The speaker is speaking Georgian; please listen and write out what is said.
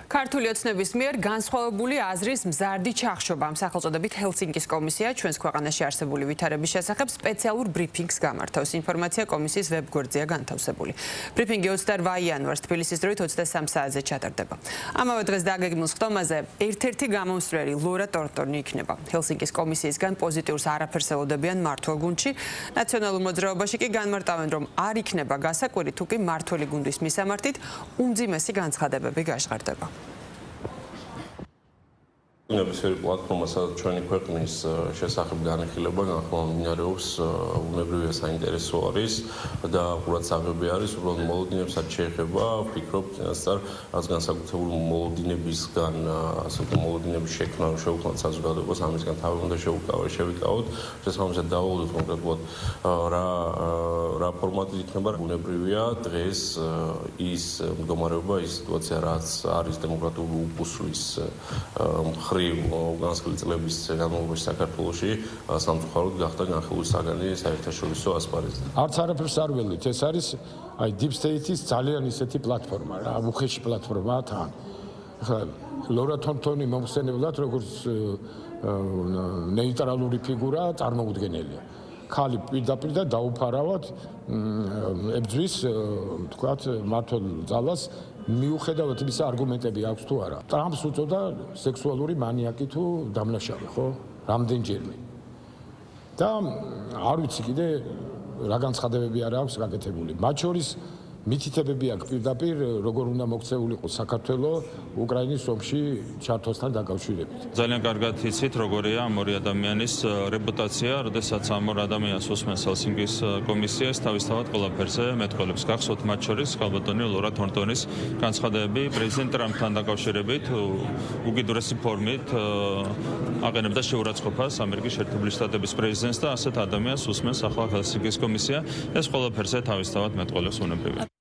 ქართული ოცნების მიერ განსხვავებული აზრის მზარდი ჩახშობა სახელწოდებით ჰელსინკის კომისია ჩვენს ქვეყანაში არსებული ვითარების შესახებ სპეციალურ ბრიფინგს გამართავს. ინფორმაცია კომისიის ვებგვერდზეა განთავსებული. ბრიფინგი 28 იანვარს თბილისის დროით 23 საათზე ჩატარდება. ამავე დღეს დაგეგმილ სხდომაზე ერთ-ერთი გამომსვლელი ლორა ტორტონი იქნება. ჰელსინკის კომისიისგან პოზიტიურს არაფერს ელოდებიან მმართველ გუნდში. ნაციონალურ მოძრაობაში კი განმარტავენ, რომ არ იქნება გასაკვირი, თუ კი მმართველი გუნდის მისამართით უმძიმესი განცხადებები გაჟღერდება. უნებისმიერი პლატფორმა, სადაც ჩვენი ქვეყნის შესახებ განხილება განხილვამდინარეობს, უნებრივია საინტერესო არის და ყურად საღები არის, უბრალოდ მოლოდინებსაც შეეხება, ვფიქრობ, წინასწარ რაც განსაკუთრებული მოლოდინებისგან, ასე ვთქვათ, მოლოდინების შექმნა რომ შევქმნათ საზოგადოებას, ამისგან თავი უნდა შევიკავოთ, შესაბამისად დავაუდოთ კონკრეტულად რა ფორმატი იქნება. უნებრივია დღეს ის მდგომარეობა, ის სიტუაცია, რაც არის დემოკრატიული უფუსვის განსხვავებული წლების განმავლობაში საქართველოში სამწუხაროდ გახდა განხილვის საგანი საერთაშორისო ასპარეზზე. არც არაფერს არ ველით, ეს არის Deep State-ის ძალიან ისეთი პლატფორმა, რა, უხეში პლატფორმაა თან. ახლა ლორა ტორტონი მომხსენებლად როგორც ნეიტრალური ფიგურა წარმოუდგენელია. ქალი პირდაპირ და დაუფარავად ებძვის, თქვათ, მართლ ძალას მიუხედავად იმისა არგუმენტები აქვს თუ არა. ტრამპს უწოდა სექსუალური მანიაკი თუ დამნაშავე, ხო? რამდენჯერმე. და არ ვიცი კიდე რა განცხადებები არ აქვს გაკეთებული. მათ შორის მითითებები აქვს პირდაპირ როგორ უნდა მოქცეულიყო საქართველო უკრაინის ომში ჩართვასთან დაკავშირებით. ძალიან კარგად იცით როგორია ამ ორი ადამიანის რეპუტაცია, როდესაც ამ ორ ადამიანს უსმენს ჰელსინკის კომისიას თავისთავად ყველაფერზე მეტყველებს. გახსოვთ მათ შორის ქალბატონი ლორა ტორტონის განცხადებები პრეზიდენტ ტრამპთან დაკავშირებით უკიდურესი ფორმით აყენებდა შეურაცხყოფას ამერიკის შეერთებული შტატების პრეზიდენტს და ასეთ ადამიანს უსმენს ახლა ჰელსინკის კომისია. ეს ყველაფერზე თავისთავად მეტყველებს უნებრივია.